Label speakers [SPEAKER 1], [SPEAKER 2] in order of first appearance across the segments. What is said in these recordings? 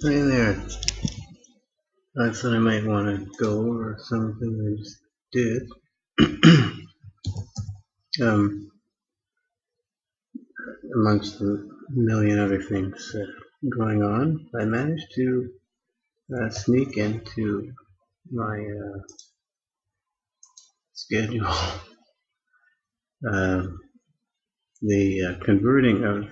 [SPEAKER 1] Hey there. I thought I might want to go over something I just did. Amongst a million other things going on, I managed to sneak into my schedule the converting of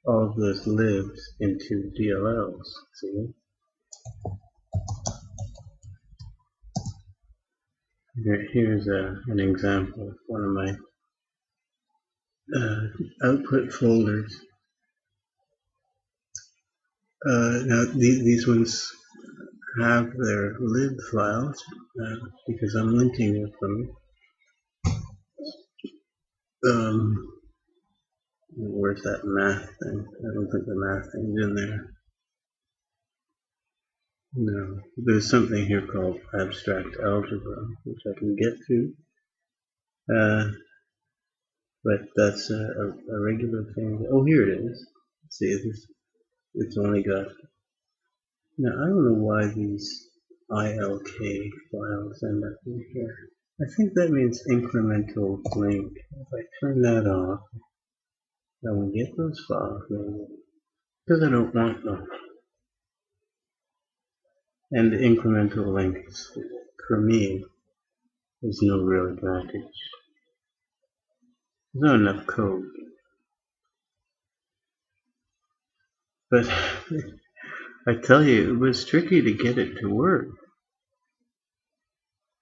[SPEAKER 1] all of those libs into DLLs. See? Here's an example of one of my output folders. Now these ones have their lib files because I'm linking with them. Where's that math thing? I don't think the math thing's in there. No, there's something here called abstract algebra, which I can get to. But that's a regular thing. Oh, here it is. See, it's only got. Now I don't know why these ILK files end up in here. I think that means incremental link. If I turn that off, I will get those files because I don't want them. And the incremental links, for me, there's no real advantage. There's not enough code. But I tell you, it was tricky to get it to work.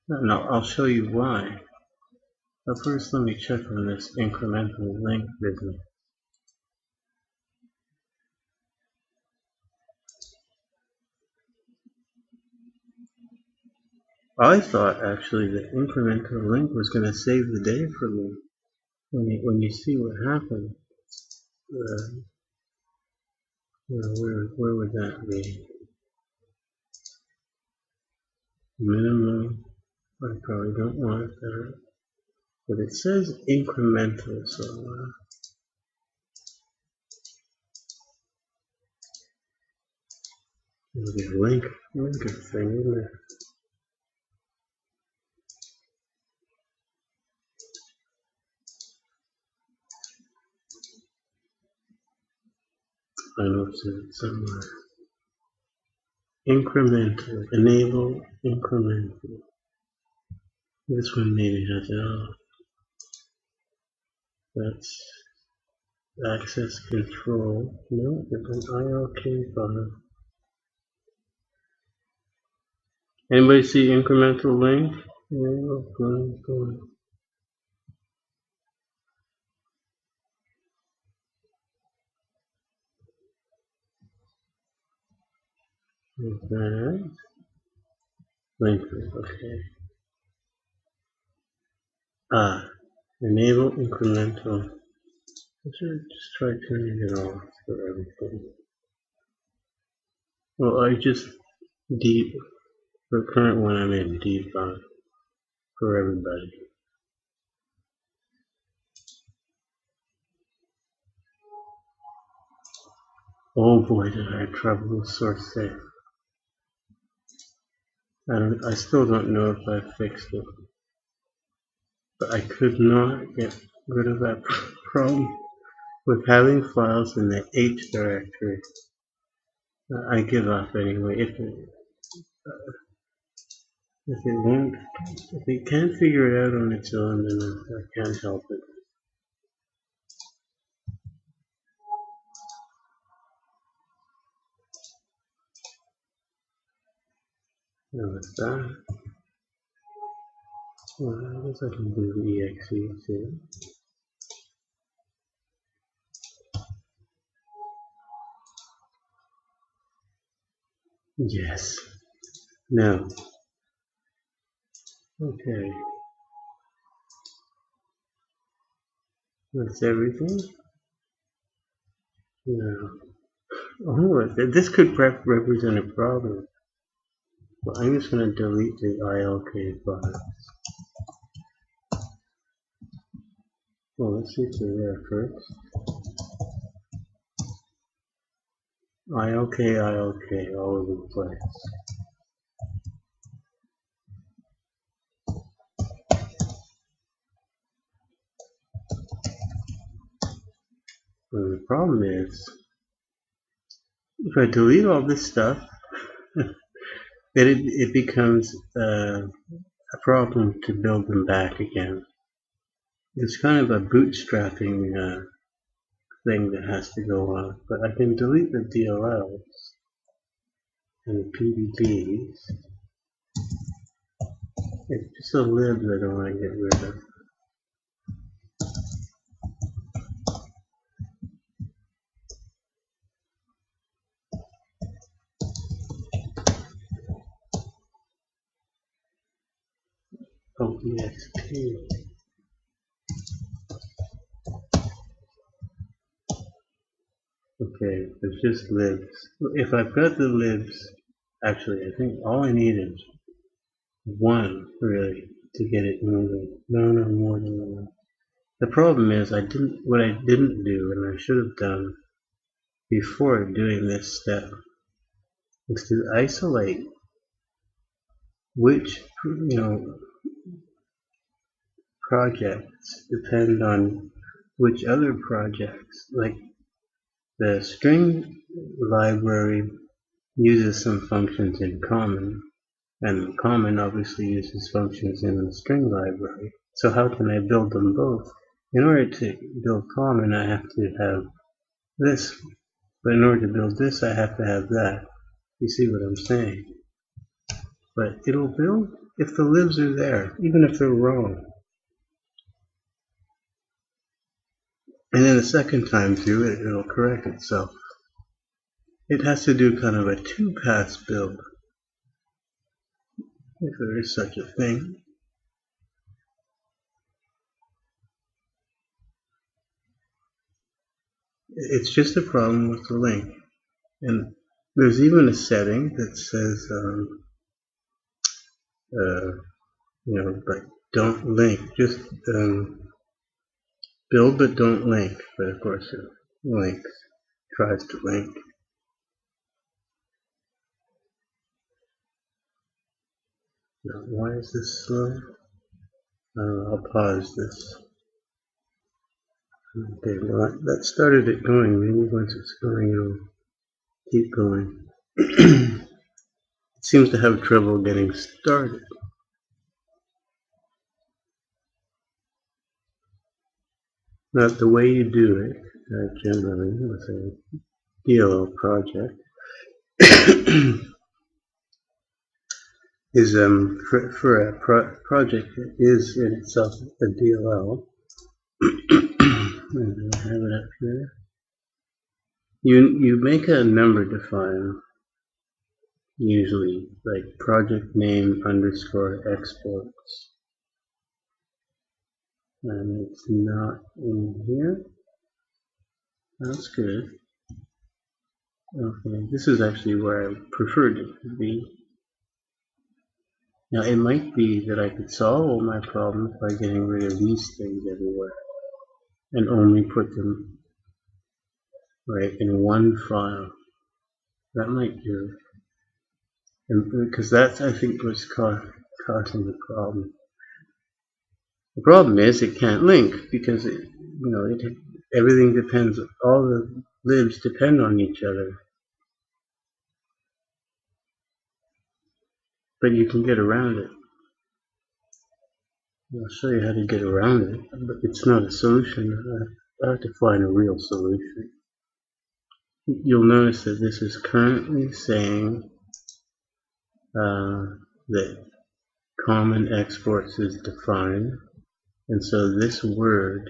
[SPEAKER 1] And I'll show you why. But first, let me check on this incremental link business. I thought actually the incremental link was going to save the day for me. When you see what happened, where would that be? Minimum. I probably don't want that. But it says incremental, so there'll be a linker thing, isn't there? I know it's in it somewhere. Incremental, enable incremental. This one maybe has it off. That's access control. No, it's an ILK file. Anybody see incremental link? Go. That linker, okay. Enable incremental. I should just try turning it off for everything. Well, I just deep for the current one I'm in debug for everybody. Oh boy, did I have trouble with source safe. I still don't know if I fixed it, but I could not get rid of that problem with having files in the H directory. I give up anyway. If it can't figure it out on its own, then I can't help it. Now with that, well, I guess I can do the exe too. Yes. Now, okay. That's everything. Now, oh, this could represent a problem. Well, I'm just going to delete the ILK files. Well, let's see if they're there first. ILK, ILK, all over the place. And the problem is, if I delete all this stuff, then it becomes a problem to build them back again. It's kind of a bootstrapping thing that has to go on. But I can delete the DLLs and the PDBs. It's just a lib that I don't want to get rid of. Oh, EXP. Okay, there's just libs. If I've got the libs, actually, I think all I need is one, really, to get it moving. No, more than one. The problem is what I didn't do, and I should have done before doing this step, is to isolate which, projects depend on which other projects. Like the string library uses some functions in common, and common obviously uses functions in the string library. So how can I build them both? In order to build common, I have to have this, but in order to build this, I have to have that. You see what I'm saying? But it'll build if the libs are there, even if they're wrong. And then the second time through it, it'll correct itself. It has to do kind of a two-pass build, if there is such a thing. It's just a problem with the link. And there's even a setting that says, like don't link, just build but don't link. But of course it links, tries to link. Now, why is this slow? I'll pause this. Okay, well that started it going. Maybe once it's going, it'll keep going. It seems to have trouble getting started. Now, the way you do it, generally, with a DLL project, is for a project that is in itself a DLL. I have it up here. You make a number define, usually like project name underscore exports, and it's not in here. That's good. Okay, this is actually where I preferred it to be. Now it might be that I could solve all my problems by getting rid of these things everywhere and only put them right in one file. That might do. And because that's, I think, what's causing the problem. The problem is it can't link because everything depends, all the libs depend on each other. But you can get around it. I'll show you how to get around it, but it's not a solution. I have to find a real solution. You'll notice that this is currently saying that common exports is defined, and so this word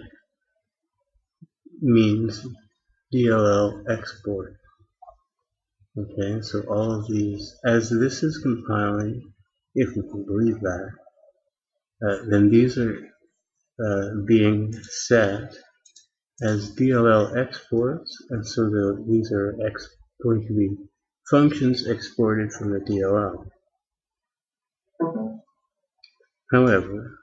[SPEAKER 1] means DLL export. Okay, so all of these, as this is compiling, if we can believe that, then these are being set as DLL exports, and so these are going to be functions exported from the DLL. However,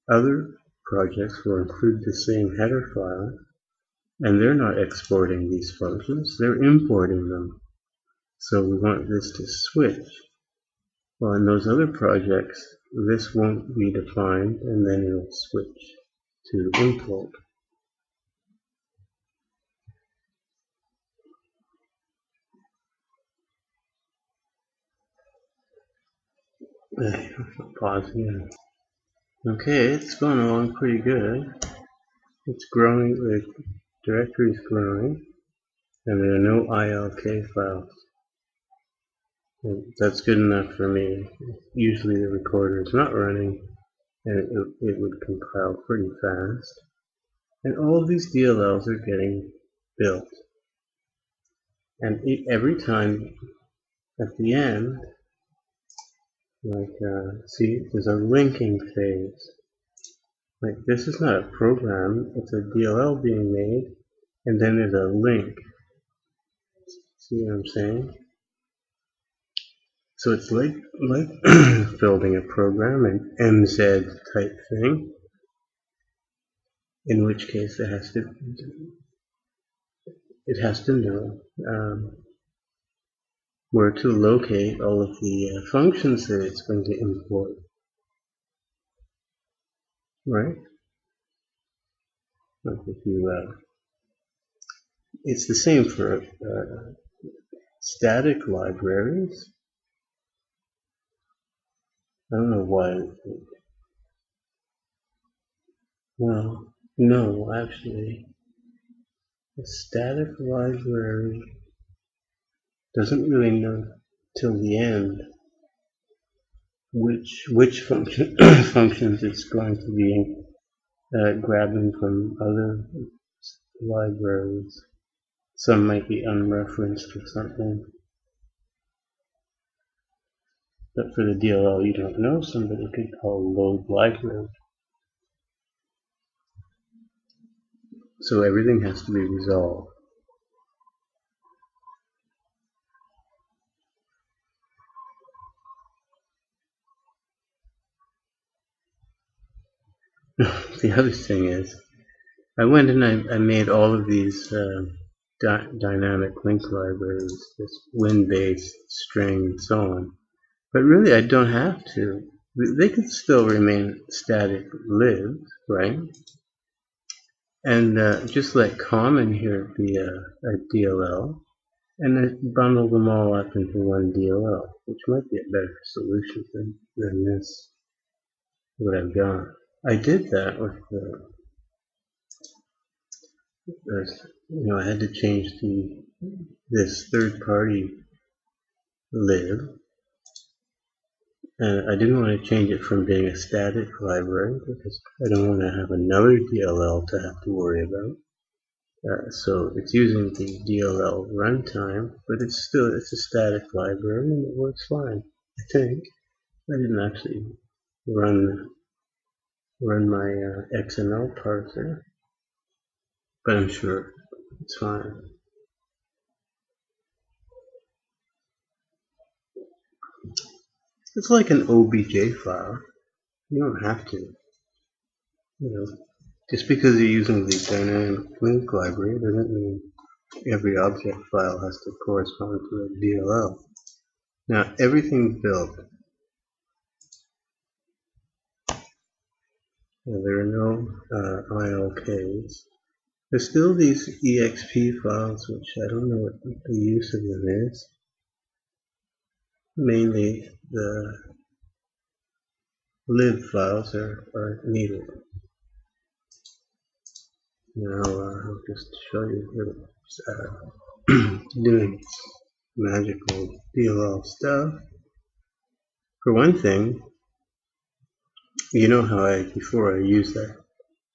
[SPEAKER 1] other projects will include the same header file, and they're not exporting these functions, they're importing them. So we want this to switch. Well, in those other projects, this won't be defined, and then it'll switch to import. Pause again. Okay, it's going along pretty good. It's growing, the directory is growing, and there are no ILK files. And that's good enough for me. Usually the recorder is not running, and it would compile pretty fast. And all of these DLLs are getting built. And every time at the end, like, see, there's a linking phase. Like, this is not a program, it's a DLL being made, and then there's a link. See what I'm saying? So it's like building a program, an MZ type thing, in which case it has to know where to locate all of the functions that it's going to import, right? Like if you, it's the same for static libraries. I don't know why. Well, no, actually, a static library doesn't really know till the end which function functions it's going to be grabbing from other libraries. Some might be unreferenced or something. But for the DLL, you don't know. Somebody could call load library. So everything has to be resolved. The other thing is, I went and I made all of these dynamic link libraries, this win-based, string, and so on. But really, I don't have to. They could still remain static libs, right? And just let common here be a DLL, and then bundle them all up into one DLL, which might be a better solution than this, what I've done. I did that with I had to change this third-party lib, and I didn't want to change it from being a static library because I don't want to have another DLL to have to worry about. So it's using the DLL runtime, but it's a static library and it works fine. I think I didn't actually run my XML parser, but I'm sure it's fine. It's like an OBJ file. You don't have to. Just because you're using the dynamic link library doesn't mean every object file has to correspond to a DLL. Now, everything built. There are no ILKs. There's still these EXP files, which I don't know what the use of them is. Mainly the lib files are needed. Now I'll just show you doing magical DLL stuff. For one thing, you know how before I used that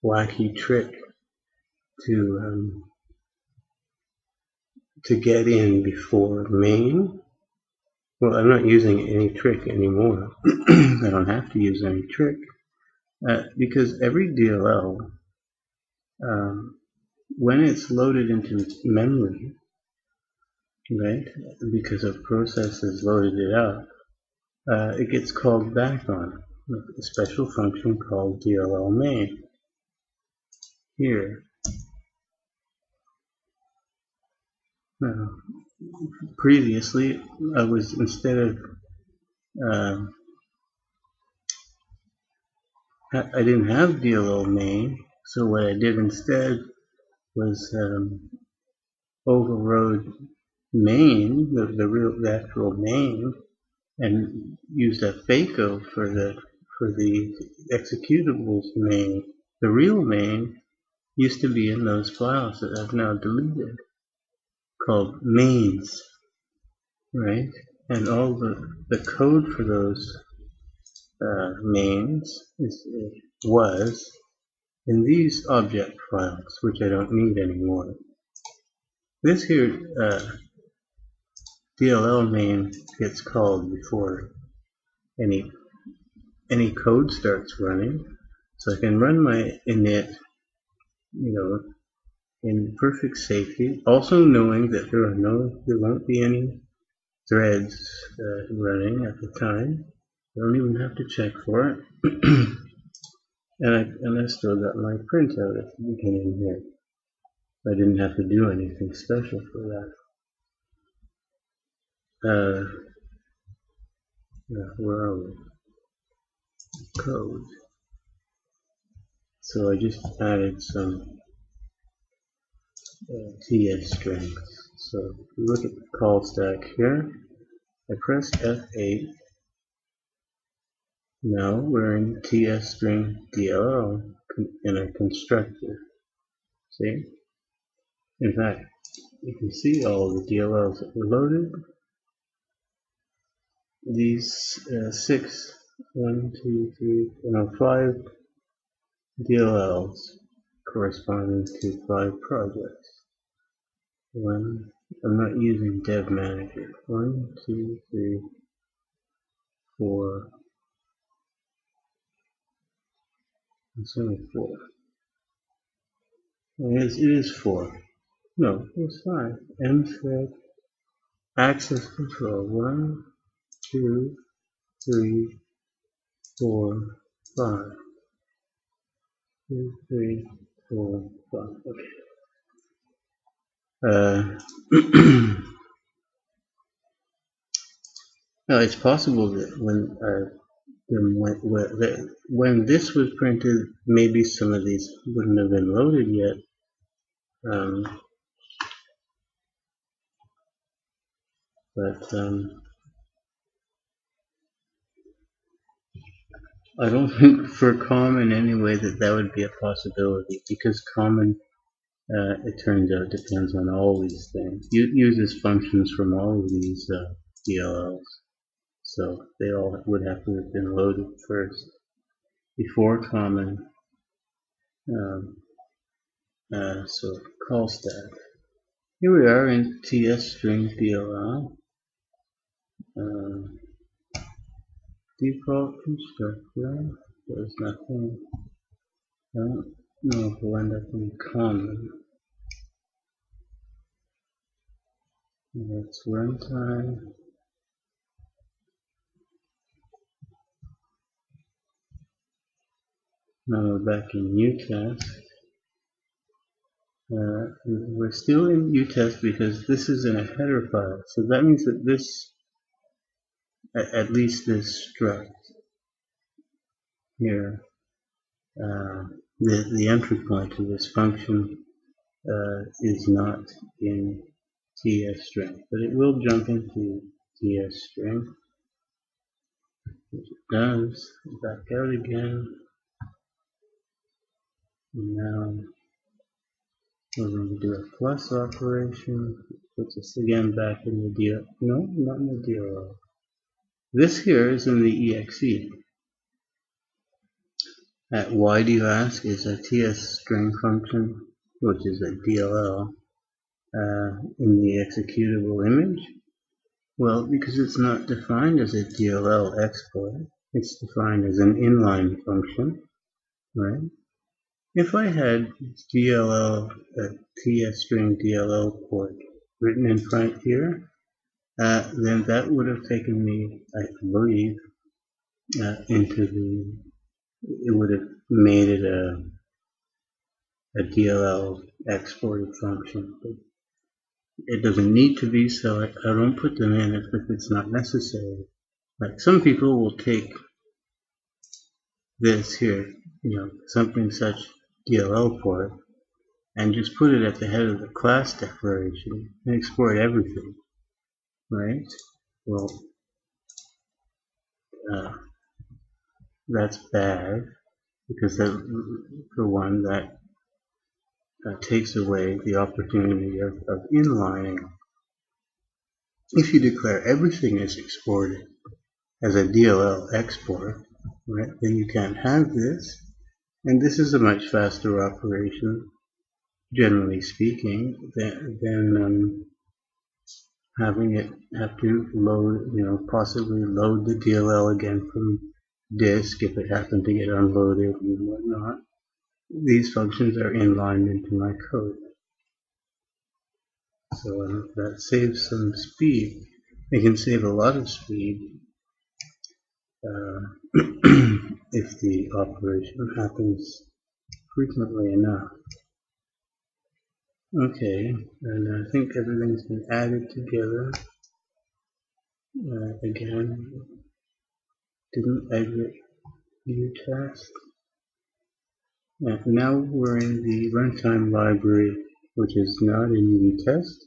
[SPEAKER 1] wacky trick to get in before main. Well, I'm not using any trick anymore. I don't have to use any trick because every DLL, when it's loaded into memory, right, because a process has loaded it up, it gets called back on a special function called DLL main. Here. Now, previously I was, instead of I didn't have DLL main, so what I did instead was overrode main, the actual main, and used a FACO for the executables main. The real main used to be in those files that I've now deleted, called mains, right? And all the code for those mains was in these object files, which I don't need anymore. This here DLL main gets called before any code starts running, so I can run my init, in perfect safety. Also knowing that there won't be any threads running at the time. I don't even have to check for it. and I still got my printout at the beginning here. I didn't have to do anything special for that. Where are we? Code. So I just added some TS strings. So if you look at the call stack here, I press F8. Now we're in TS string DLL in a constructor. See? In fact, you can see all the DLLs that were loaded. These 5 DLLs corresponding to 5 projects. I'm not using Dev Manager. 1, 2, 3, 4. It's only 4. It is 4. No, it's 5. MFED access control. 1, 2, 3, 4, 5. 2, 3, 4, 5. Okay. Now it's possible that when this was printed, maybe some of these wouldn't have been loaded yet. But I don't think for common anyway that would be a possibility, because common, it turns out, depends on all these things. It uses functions from all of these DLLs, so they all would have to have been loaded first before common. So call stack. Here we are in TS string DLL. Default constructor. There's nothing. I don't know if we'll end up in common. That's runtime. Now we're back in utest. We're still in utest because this is in a header file. So that means that this, at least this struct here, the entry point to this function is not in TS string, but it will jump into TS string, which it does. Back out again. And now we're going to do a plus operation, puts us again back in the DLL. No, not in the DLL. This here is in the exe. Why do you ask? Is a TS string function, which is a DLL, in the executable image? Well, because it's not defined as a DLL export. It's defined as an inline function, right? If I had DLL, TS string DLL port written in front here, then that would have taken me, I believe, it would have made it a DLL exported function. But It doesn't need to be, so I don't put them in if it's not necessary. Like some people will take this here, something such DLL port, and just put it at the head of the class declaration and export everything, right? Well, that's bad because that, for one, that takes away the opportunity of inlining. If you declare everything is exported as a DLL export, right, then you can't have this, and this is a much faster operation, generally speaking, than having it have to load, possibly load the DLL again from disk if it happened to get unloaded and whatnot. These functions are inlined into my code. So that saves some speed. It can save a lot of speed if the operation happens frequently enough. Okay, and I think everything's been added together. Again, didn't exit view test. Now we're in the runtime library, which is not in utest.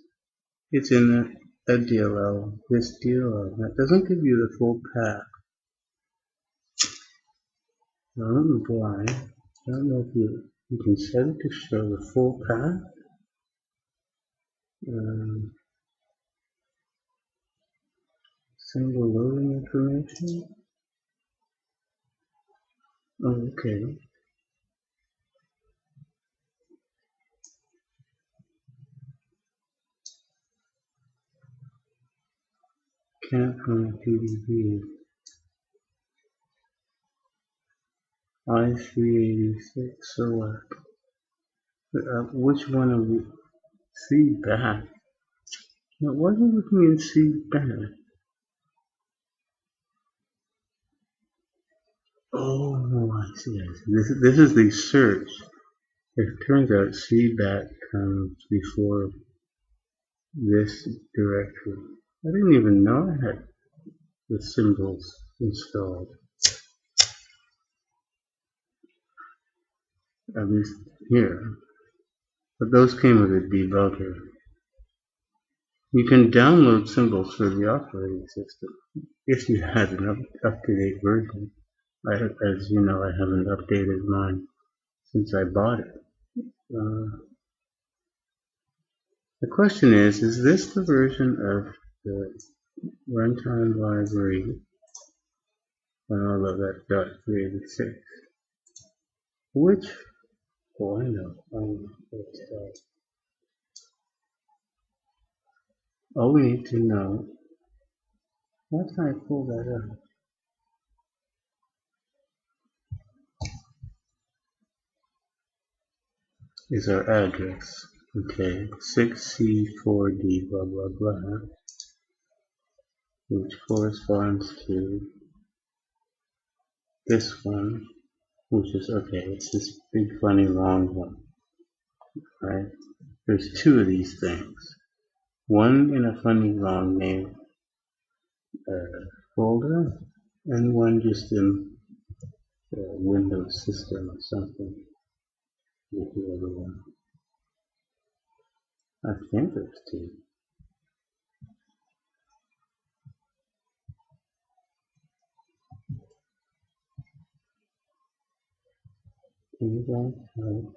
[SPEAKER 1] It's in a DLL, this DLL. That doesn't give you the full path. I don't know why. I don't know if you can set it to show the full path. Single loading information. Oh, okay. Can't find PDB. I-386, so what? Which one are we? See back. Now, what are we looking in see back? Oh, I see. This is the search. It turns out cback comes before this directory. I didn't even know I had the symbols installed. At least here. But those came with a debugger. You can download symbols for the operating system if you had an up-to-date version. As you know, I haven't updated mine since I bought it. The question is this the version of the runtime library? All of that .386. Which? Oh, I know. All we need to know. Why can I pull that up? Is our address. Okay, 6C4D blah blah blah, which corresponds to this one, which is okay, it's this big funny long one, right? There's two of these things. One in a funny long name folder, and one just in Windows system or something with the other one. I think there's two.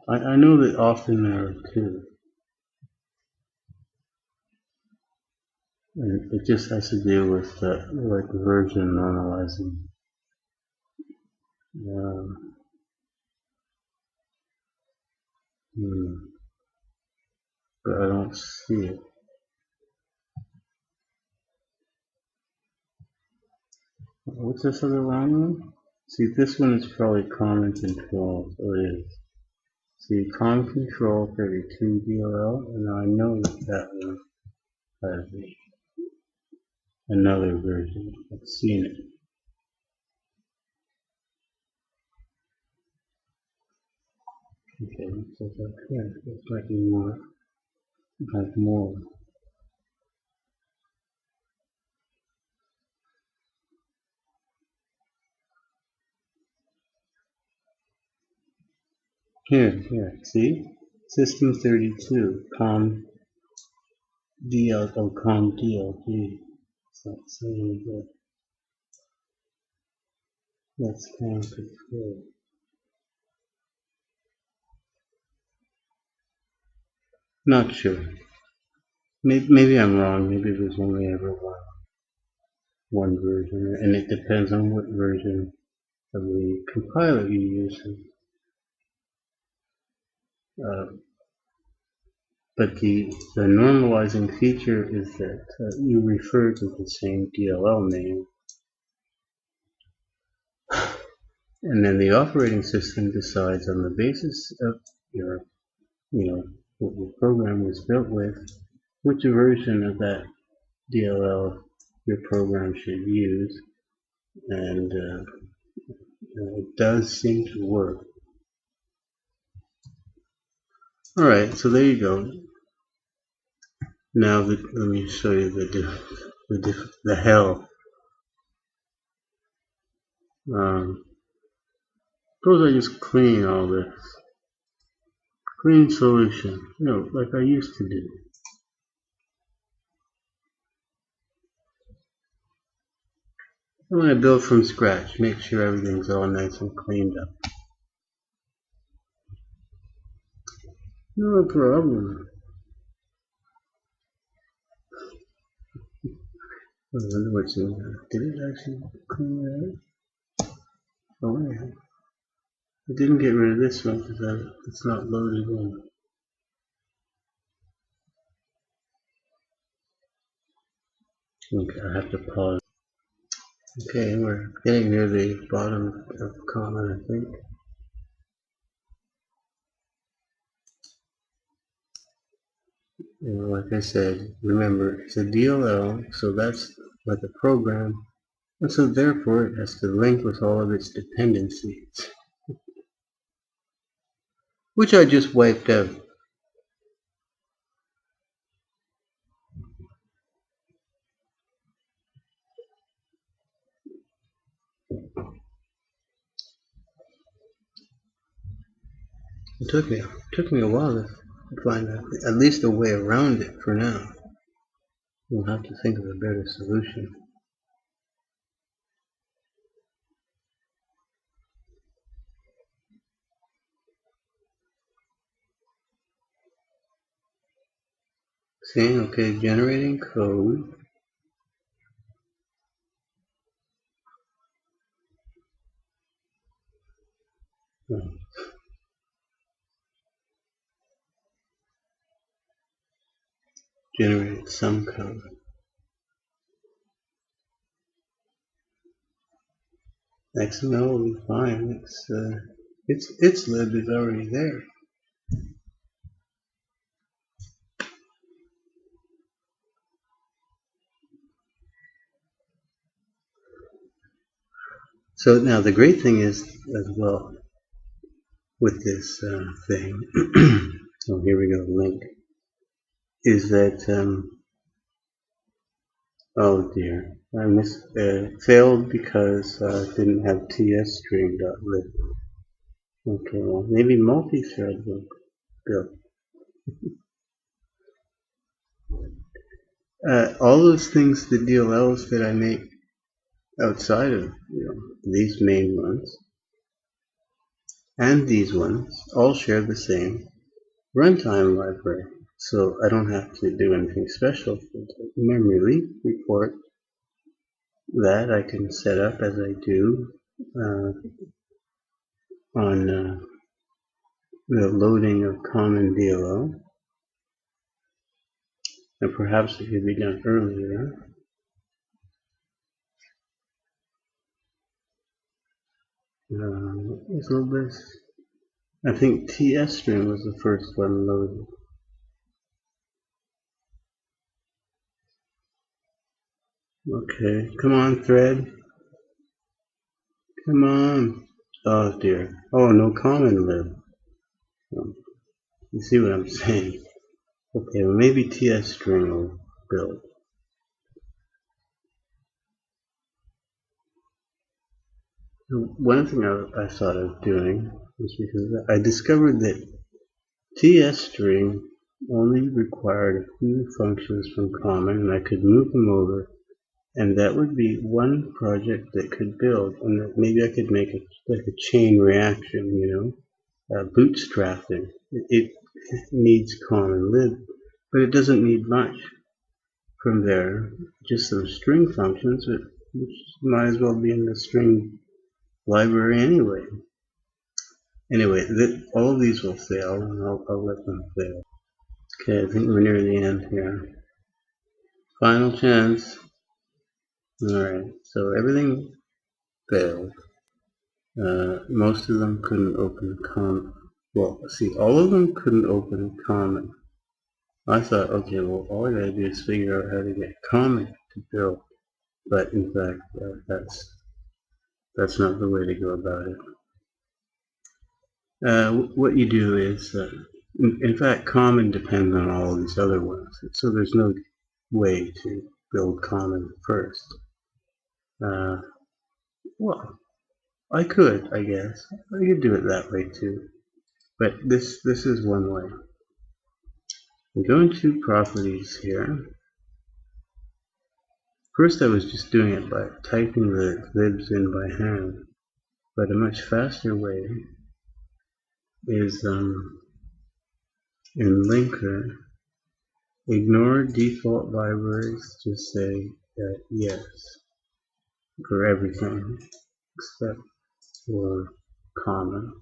[SPEAKER 1] I know that often there are two. And it just has to do with like version normalizing. But I don't see it. What's this other long one? See, this one is probably common control, so it is. See, common control 32 DLL, and I know that one has another version. I've seen it. Okay, so that's here. It's like more. Like more. Here, see? System 32, COM COM DLG. So that's COM control. Not sure. Maybe I'm wrong. Maybe there's only ever one version, and it depends on what version of the compiler you use. But the normalizing feature is that you refer to the same DLL name, and then the operating system decides on the basis of your, what your program was built with, which version of that DLL your program should use, and it does seem to work. All right, so there you go. Now let me show you the hell. Suppose I just clean all this. Clean solution, like I used to do. I'm going to build from scratch, make sure everything's all nice and cleaned up. No problem. I wonder what's in there. Did it actually clean that up? Oh yeah. I didn't get rid of this one because it's not loaded in. Okay, I have to pause. Okay, we're getting near the bottom of common, I think. Like I said, remember, it's a DLL, so that's like a program, and so therefore it has to link with all of its dependencies, which I just wiped out. It took me a while to find at least a way around it for now. We'll have to think of a better solution. See, okay, generating code. Generate some code. XML will be fine. Its lib is already there. So now the great thing is as well with this thing. Oh, here we go. Link is that oh dear, I failed because I didn't have tsstring.lib. Okay, well maybe multi-thread will go. All those things, the DLLs that I make outside of these main ones and these ones all share the same runtime library, so I don't have to do anything special for the memory leak report that I can set up as I do on the loading of common DLL, and perhaps it could be done earlier. What was all this? I think tsstring was the first one loaded. Okay, come on, thread. Come on. Oh dear. Oh, no common lib. You see what I'm saying? Okay, well maybe tsstring will build. One thing I thought of doing is because I discovered that TS string only required a few functions from common, and I could move them over, and that would be one project that could build, and that maybe I could make like a chain reaction, bootstrapping. It needs common lib, but it doesn't need much from there. Just some string functions, which might as well be in the string library anyway. Anyway, all of these will fail, and I'll let them fail. Okay, I think we're near the end here. Final chance. Alright, so everything failed. Most of them couldn't open common. Well, see, all of them couldn't open common. I thought, okay, well, all I gotta do is figure out how to get common to build. But in fact, that's not the way to go about it. What you do is, in fact, common depends on all of these other ones. So there's no way to build common first. Well, I could, I guess. I could do it that way too. But this is one way. I'm going to properties here. First I was just doing it by typing the libs in by hand. But a much faster way is in linker, ignore default libraries, just say yes for everything except for common.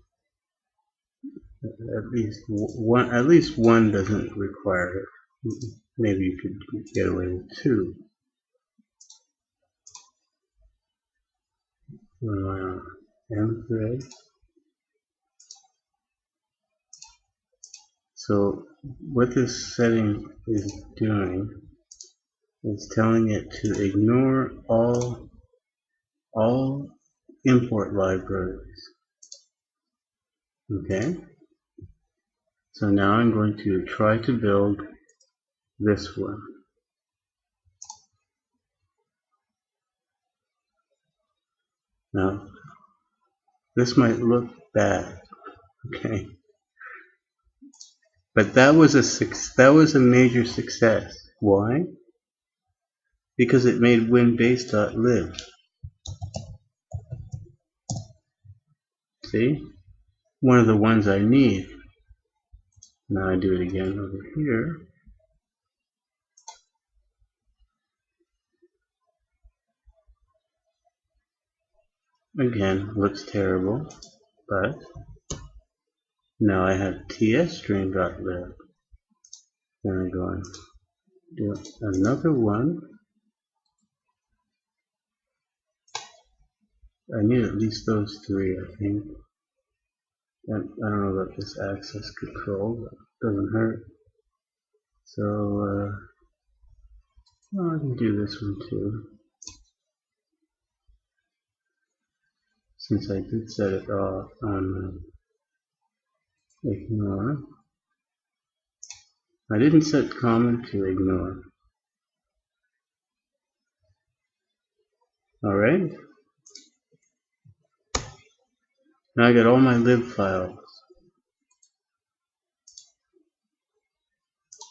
[SPEAKER 1] At least one doesn't require it. Maybe you could get away with two. Mthread. So what this setting is doing is telling it to ignore all import libraries. Okay? So now I'm going to try to build this one. Now, this might look bad, okay? But that was a major success. Why? Because it made winbase.lib. See? One of the ones I need. Now I do it again over here. Again, looks terrible, but now I have tsstring.lib. Then I'm going to do another one. I need at least those three, I think. And I don't know about this access control, but it doesn't hurt. So, well, I can do this one too. Since I did set it off on ignore. I didn't set common to ignore. Alright. Now I got all my lib files.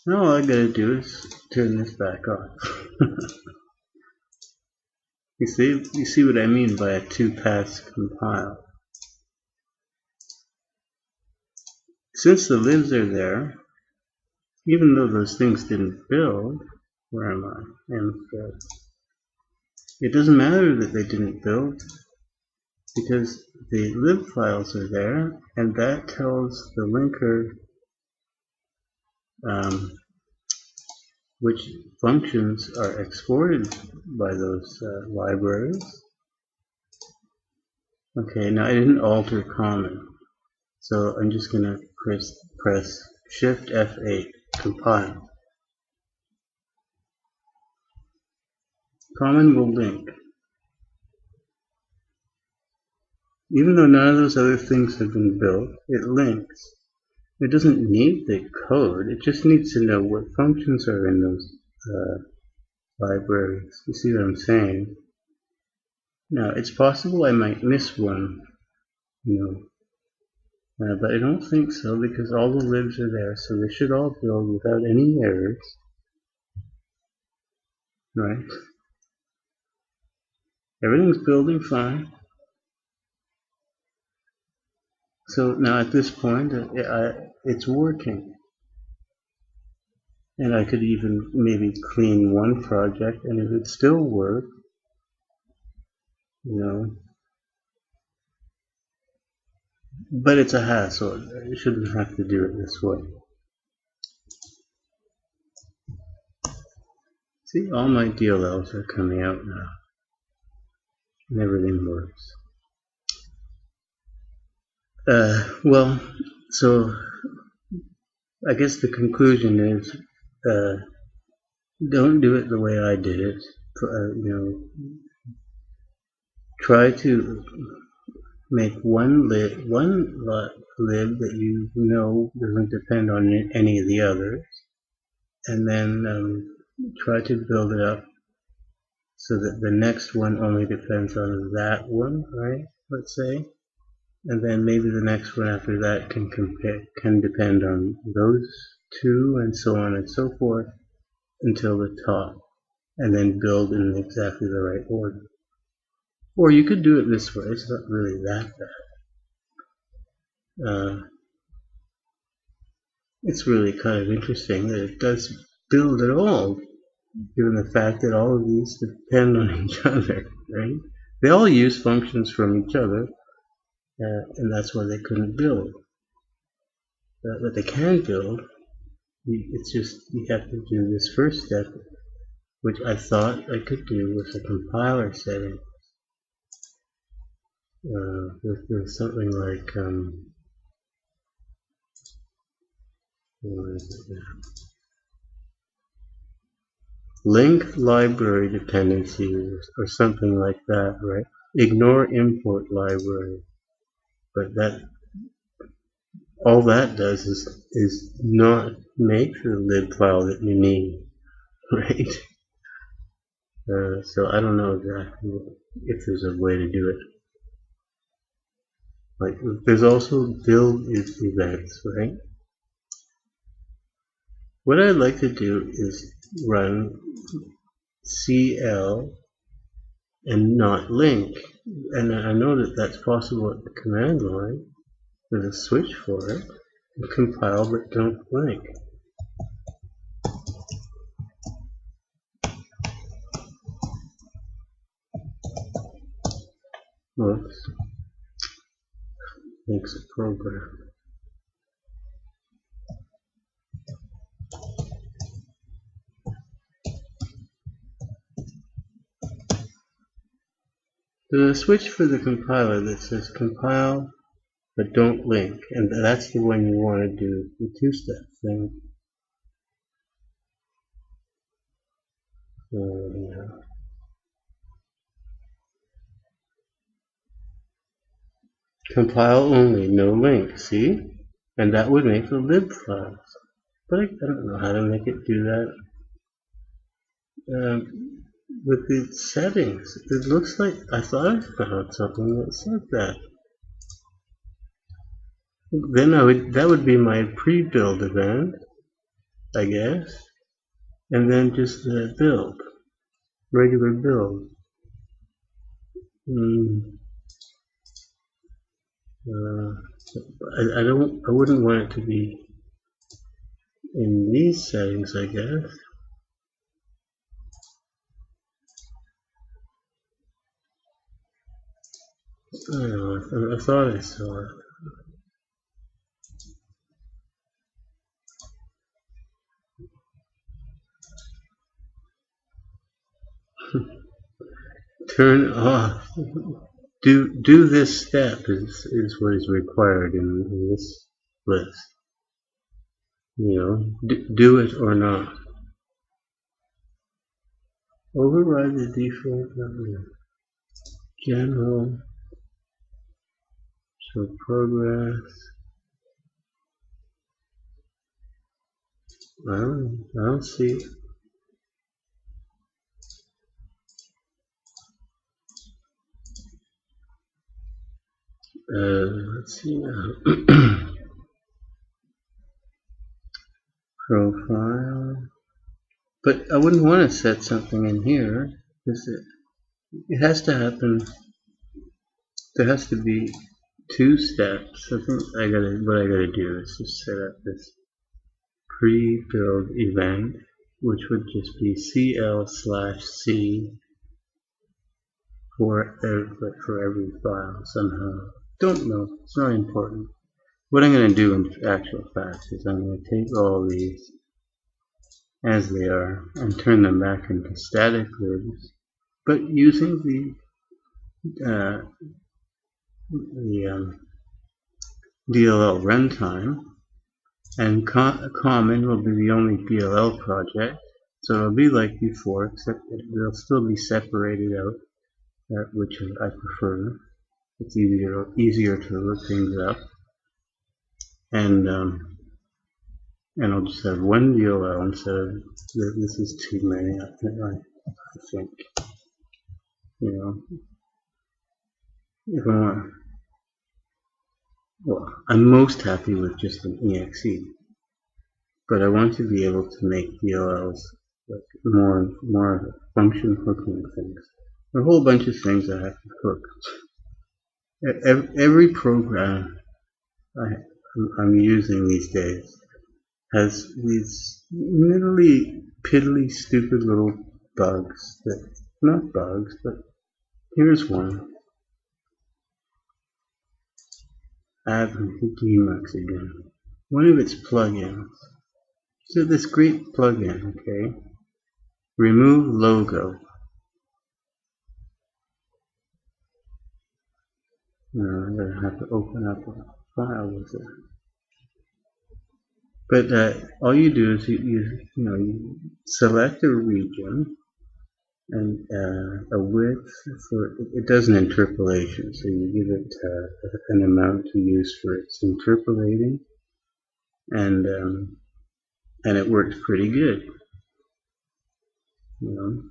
[SPEAKER 1] Now all I gotta do is turn this back off. You see what I mean by a two-pass compile. Since the libs are there, even though those things didn't build, where am I? Mthread. It doesn't matter that they didn't build, because the lib files are there, and that tells the linker which functions are exported by those libraries. Okay, now I didn't alter common, so I'm just going to press Shift F8, compile. Common will link. Even though none of those other things have been built, it links. It doesn't need the code, it just needs to know what functions are in those libraries. You see what I'm saying? Now, it's possible I might miss one, But I don't think so because all the libs are there, so they should all build without any errors, right? Everything's building fine. So now at this point, it's working. And I could even maybe clean one project and it would still work, you know. But it's a hassle. You shouldn't have to do it this way. See, all my DLLs are coming out now. And everything works. Well, so I guess the conclusion is don't do it the way I did it. Try to make one lib that you know doesn't depend on any of the others, and then try to build it up so that the next one only depends on that one, right? Let's say, and then maybe the next one after that can depend on those two, and so on and so forth until the top, and then build in exactly the right order. Or you could do it this way. It's not really that bad. It's really kind of interesting that it does build at all, given the fact that all of these depend on each other, right? They all use functions from each other, and that's why they couldn't build. But they can build. It's just you have to do this first step, which I thought I could do with the compiler setting, with something like what is it now? Link library dependencies or something like that, right? Ignore import library, but that all that does is not make the lib file that you need, right? So I don't know exactly if there's a way to do it. Like there's also build events, right? What I'd like to do is run CL and not link, and I know that that's possible at the command line. There's a switch for it. Compile but don't link. Whoops. Makes a program. There's a switch for the compiler that says compile but don't link, and that's the one you want to do the two-step thing. Yeah. Compile only, no link, see? And that would make the lib files. But I don't know how to make it do that. With the settings, it looks like I thought I found something that said that. Then that would be my pre-build event, I guess, and then just the build, regular build. I wouldn't want it to be in these settings, I guess. I don't know, I thought I saw it. Turn off. Do this step is what is required in this list. Do it or not. Override the default general. Show progress. I don't see. Let's see now. Profile. But I wouldn't want to set something in here because it has to happen. There has to be two steps. I think what I gotta do is just set up this pre-build event, which would just be cl/c for every file somehow. Don't know. It's not important. What I'm going to do in actual fact is I'm going to take all these as they are and turn them back into static libs, but using the DLL runtime, and common will be the only DLL project, so it'll be like before, except they'll still be separated out, which I prefer. It's easier to look things up, and I'll just have one DLL instead of this is too many. I think, you know, if I want, well, I'm most happy with just an exe, but I want to be able to make DLLs like more function hooking things. A whole bunch of things I have to hook. Every program I'm using these days has these literally piddly, stupid little bugs that, not bugs, but here's one. Emacs again. One of its plugins. So this great plugin, okay? Remove logo. I'm gonna have to open up a file with it. But all you do is you select a region and a width for it does an interpolation, so you give it an amount to use for its interpolating, and it works pretty good, you know.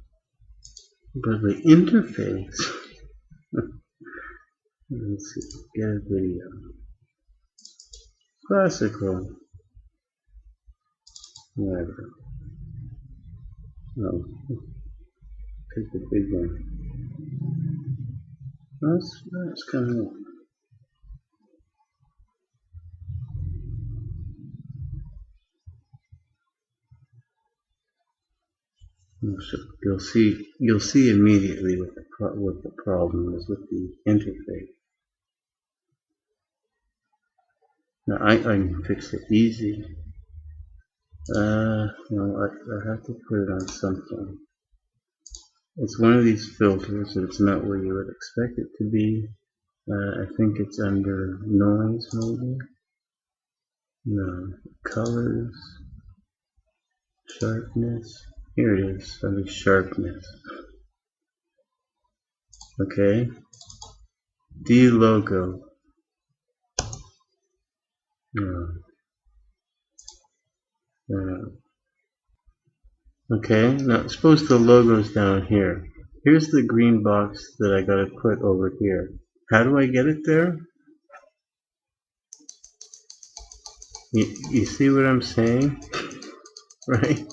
[SPEAKER 1] But the interface, let's see, get a video, classical, whatever. Oh, pick the big one. That's kind of. So you'll see immediately what the problem is with the interface. Now I can fix it easy. No, I have to put it on something. It's one of these filters, so it's not where you would expect it to be. I think it's under noise, maybe. No, colors, sharpness. Here it is, under sharpness. Okay. D-logo. Okay, now suppose the logo's down here. Here's the green box that I gotta put over here. How do I get it there? You see what I'm saying? Right?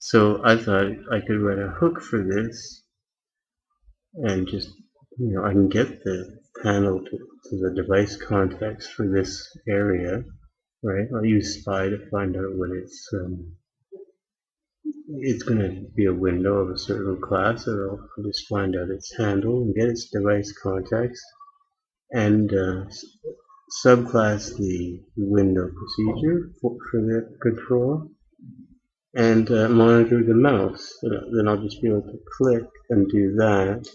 [SPEAKER 1] So I thought I could write a hook for this and just, I can get the panel to the device context for this area, right? I'll use SPY to find out what it's going to be a window of a certain class, and I'll just find out its handle and get its device context, and subclass the window procedure for the control, and monitor the mouse. Then I'll just be able to click and do that,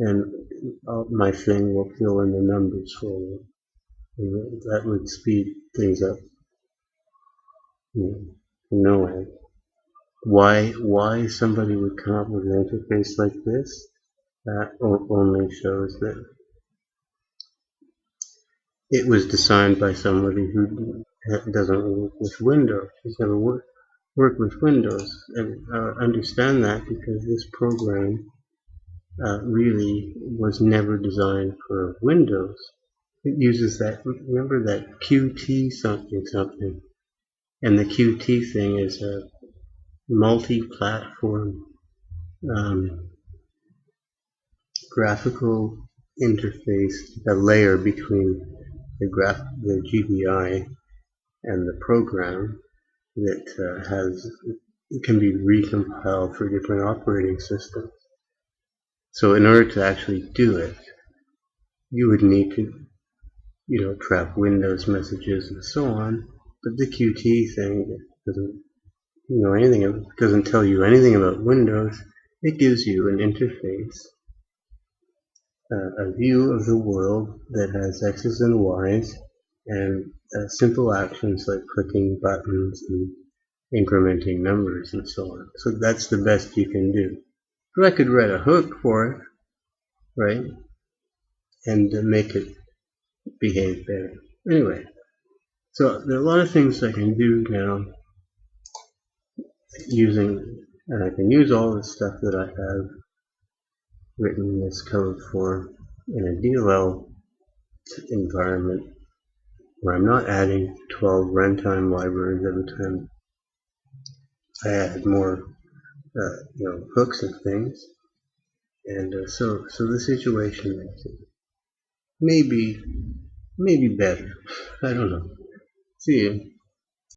[SPEAKER 1] and my thing will fill in the numbers for me. And that would speed things up. No way. Why somebody would come up with an interface like this? That only shows that it was designed by somebody who doesn't work with Windows. He's never worked with Windows, and understand that because this program really was never designed for Windows. It uses that, remember that Qt something something. And the Qt thing is a multi-platform graphical interface, a layer between the GBI and the program that it can be recompiled for different operating systems. So in order to actually do it, you would need to, trap Windows messages and so on. But the Qt thing doesn't tell you anything about Windows. It gives you an interface, a view of the world that has X's and Y's, and simple actions like clicking buttons and incrementing numbers and so on. So that's the best you can do. So I could write a hook for it, right, and make it behave better. Anyway, so there are a lot of things I can do now and I can use all the stuff that I have written this code for in a DLL environment where I'm not adding 12 runtime libraries every time I add more, hooks and things. And so the situation makes it maybe better. I don't know. See you.